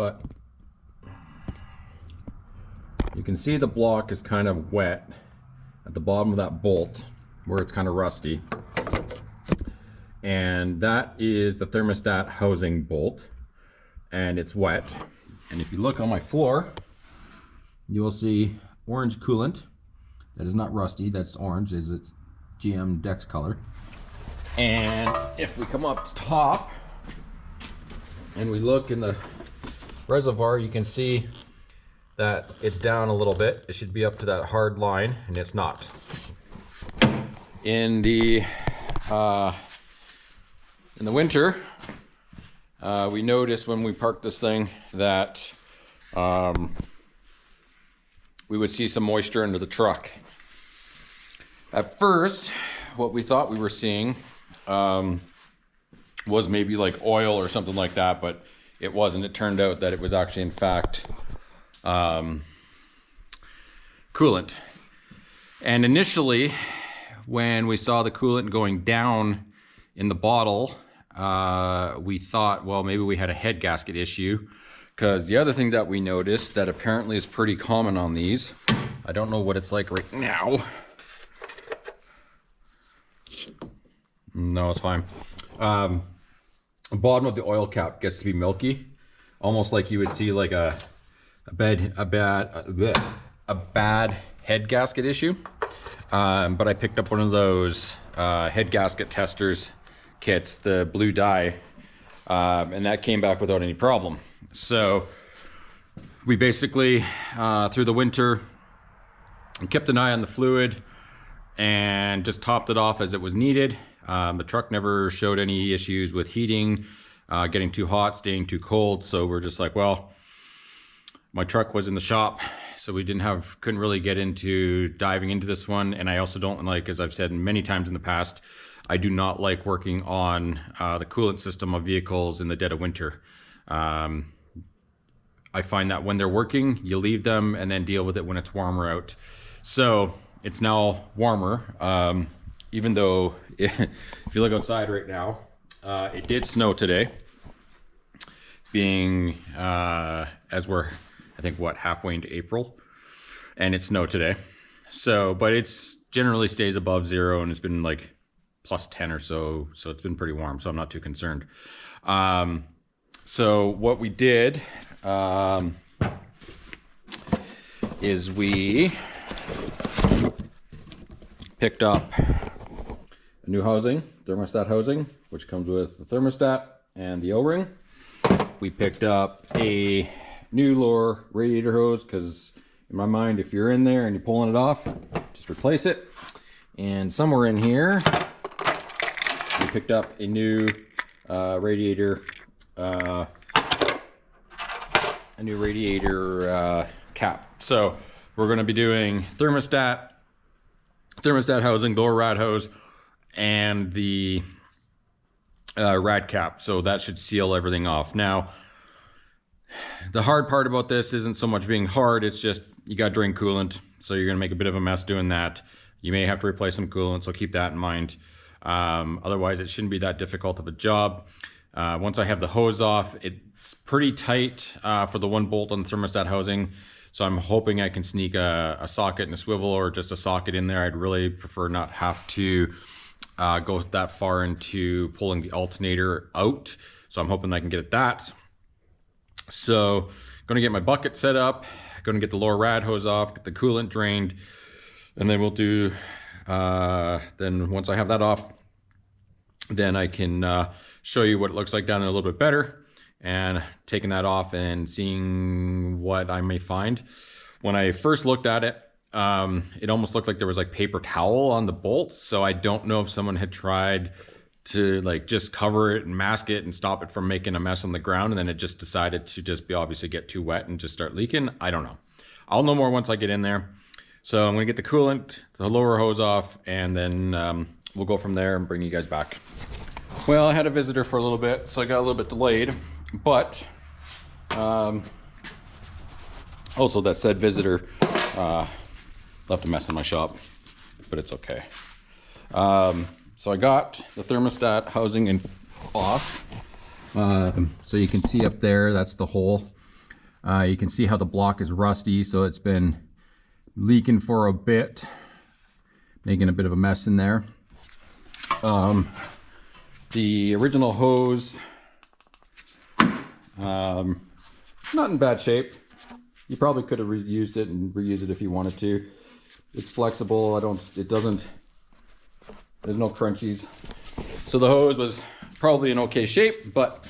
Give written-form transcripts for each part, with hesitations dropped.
but you can see the block is kind of wet at the bottom of that bolt where it's kind of rusty. And that is the thermostat housing bolt, and it's wet. And if you look on my floor, you will see orange coolant. That is not rusty, that's orange, is its GM Dex color. And if we come up top and we look in the reservoir, you can see that it's down a little bit. It should be up to that hard line, and it's not. In the winter, we noticed when we parked this thing that we would see some moisture under the truck. At first, what we thought we were seeing was maybe like oil or something like that, but it wasn't. It turned out that it was actually, in fact, coolant. And initially, when we saw the coolant going down in the bottle, we thought, well, maybe we had a head gasket issue, because the other thing that we noticed that apparently is pretty common on these, I don't know what it's like right now. No, it's fine. The bottom of the oil cap gets to be milky, almost like you would see like a bad head gasket issue. But I picked up one of those head gasket testers kits, the blue dye, and that came back without any problem. So we basically, through the winter, kept an eye on the fluid and just topped it off as it was needed. The truck never showed any issues with heating, getting too hot, staying too cold. So we're just like, well, my truck was in the shop, so we couldn't really get into diving into this one. And I also don't like, as I've said many times in the past, I do not like working on the coolant system of vehicles in the dead of winter. I find that when they're working, you leave them and then deal with it when it's warmer out. So it's now warmer, even though if you look outside right now, it did snow today, being as we're, I think, what, halfway into April, and it snowed today. So, but it's generally stays above zero, and it's been like plus 10 or so, so it's been pretty warm, so I'm not too concerned. So what we did is we picked up a new housing, thermostat housing, which comes with the thermostat and the O-ring. We picked up a new lower radiator hose, because in my mind, if you're in there and you're pulling it off, just replace it. And somewhere in here, we picked up a new radiator cap. So we're going to be doing thermostat housing, lower rad hose, and the rad cap. So that should seal everything off. Now, the hard part about this isn't so much being hard, it's just you got to drain coolant, so you're going to make a bit of a mess doing that. You may have to replace some coolant, so keep that in mind. Otherwise, it shouldn't be that difficult of a job. Once I have the hose off, it's pretty tight for the one bolt on the thermostat housing, so I'm hoping I can sneak a socket and a swivel, or just a socket in there. I'd really prefer not have to go that far into pulling the alternator out, so I'm hoping I can get at that. So going to get my bucket set up, going to get the lower rad hose off, get the coolant drained, and then we'll do, then once I have that off, then I can show you what it looks like down there a little bit better, and taking that off and seeing what I may find. When I first looked at it, it almost looked like there was like paper towel on the bolt, so I don't know if someone had tried to like just cover it and mask it and stop it from making a mess on the ground, and then it just decided to just obviously get too wet and just start leaking. I don't know. I'll know more once I get in there. So I'm gonna get the coolant, the lower hose off, and then we'll go from there and bring you guys back. Well, I had a visitor for a little bit, so I got a little bit delayed, but also that said visitor left a mess in my shop, but it's okay. So I got the thermostat housing off. So you can see up there, that's the hole You can see how the block is rusty, so it's been leaking for a bit, making a bit of a mess in there. The original hose, not in bad shape. You probably could have reused it and reused it if you wanted to. It's flexible. There's no crunchies. So the hose was probably in okay shape, but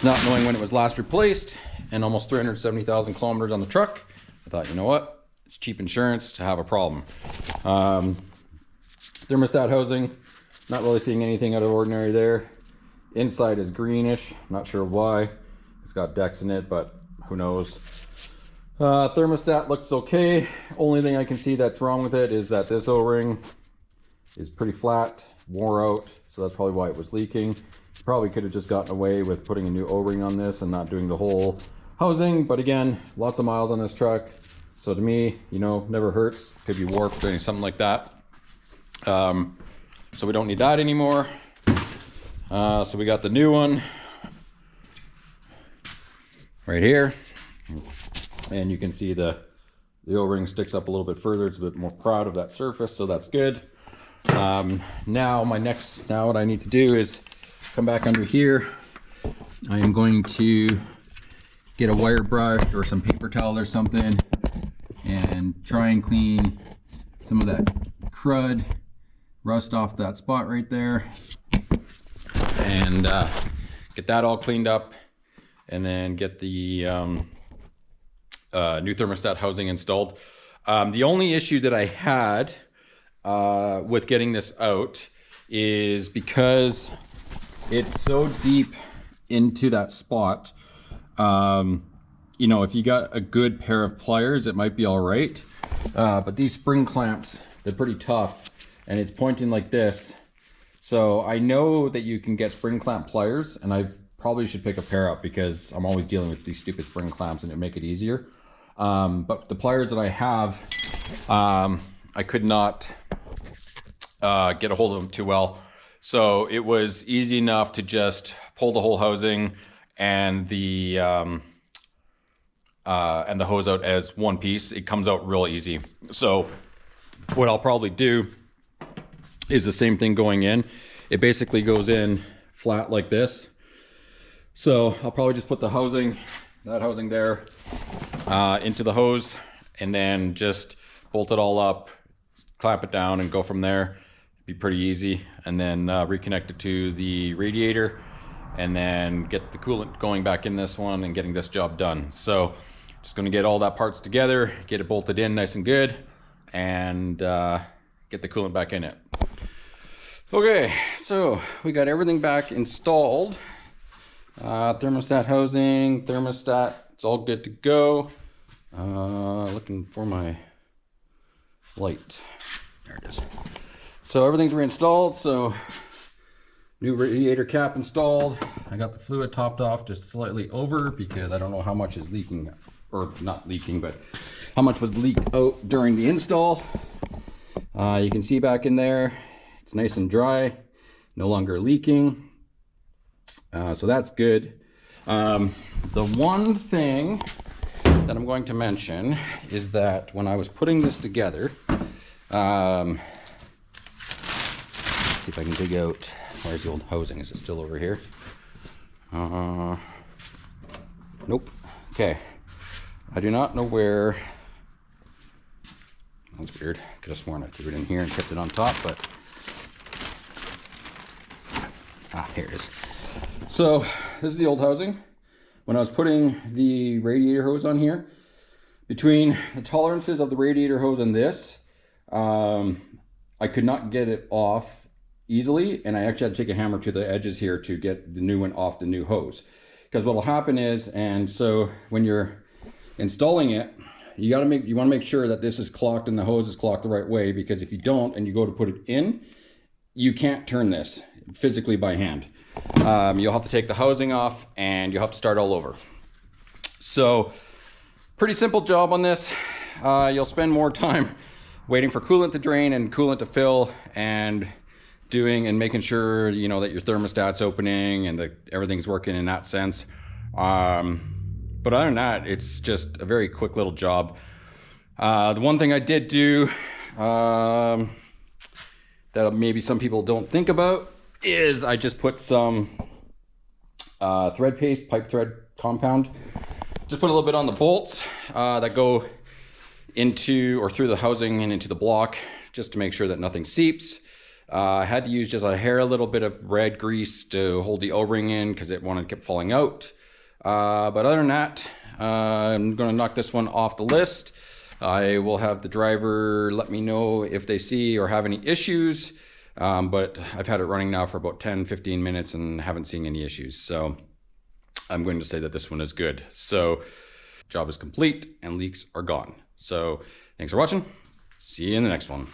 not knowing when it was last replaced and almost 370,000 kilometers on the truck, I thought, you know what? It's cheap insurance to have a problem. Thermostat housing, not really seeing anything out of ordinary there. Inside is greenish, not sure why. It's got decks in it, but who knows. Thermostat looks okay. Only thing I can see that's wrong with it is that this O-ring is pretty flat, wore out, so that's probably why it was leaking. Probably could have just gotten away with putting a new O-ring on this and not doing the whole housing, but again, lots of miles on this truck, so to me, you know, never hurts. Could be warped or something like that. So we don't need that anymore. So we got the new one right here, and you can see the O-ring sticks up a little bit further. It's a bit more proud of that surface, so that's good. Now what I need to do is come back under here. I am going to get a wire brush or some paper towel or something and try and clean some of that crud, rust off that spot right there, and get that all cleaned up, and then get the new thermostat housing installed. The only issue that I had with getting this out is because it's so deep into that spot. You know, if you got a good pair of pliers, it might be all right. But these spring clamps, they're pretty tough, and it's pointing like this. So I know that you can get spring clamp pliers, and I probably should pick a pair up because I'm always dealing with these stupid spring clamps and it make it easier. But the pliers that I have, I could not get a hold of them too well. So it was easy enough to just pull the whole housing and the hose out as one piece. It comes out real easy. So what I'll probably do is the same thing going in. It basically goes in flat like this. So I'll probably just put the housing, that housing there, into the hose, and then just bolt it all up, clamp it down, and go from there. Be pretty easy. And then reconnect it to the radiator, and then get the coolant going back in this one and getting this job done. So just going to get all that parts together, get it bolted in nice and good, and get the coolant back in it. Okay, so we got everything back installed. Thermostat housing, thermostat, it's all good to go. Looking for my light. There it is. So everything's reinstalled. So new radiator cap installed. I got the fluid topped off just slightly over because I don't know how much is leaking, or not leaking, but how much was leaked out during the install. You can see back in there, it's nice and dry, no longer leaking. So that's good. The one thing that I'm going to mention is that when I was putting this together, let's see if I can dig out, where's the old housing? Is it still over here? Nope. Okay. I do not know where. That's weird. Could have sworn I threw it in here and kept it on top, but here it is. So this is the old housing. When I was putting the radiator hose on here, between the tolerances of the radiator hose and this, I could not get it off easily, and I actually had to take a hammer to the edges here to get the new one off the new hose. Because what will happen is, and so when you're installing it, you want to make sure that this is clocked and the hose is clocked the right way, because if you don't and you go to put it in, you can't turn this physically by hand. You'll have to take the housing off and you'll have to start all over. So pretty simple job on this. You'll spend more time waiting for coolant to drain and coolant to fill, and doing and making sure, you know, that your thermostat's opening and that everything's working in that sense. But other than that, it's just a very quick little job. The one thing I did do that maybe some people don't think about is I just put some thread paste, pipe thread compound. Just put a little bit on the bolts that go into or through the housing and into the block, just to make sure that nothing seeps. I had to use just a little bit of red grease to hold the O-ring in because it kept falling out. But other than that, I'm going to knock this one off the list. I will have the driver let me know if they see or have any issues. But I've had it running now for about 10-15 minutes and haven't seen any issues. So I'm going to say that this one is good. So job is complete and leaks are gone. So thanks for watching. See you in the next one.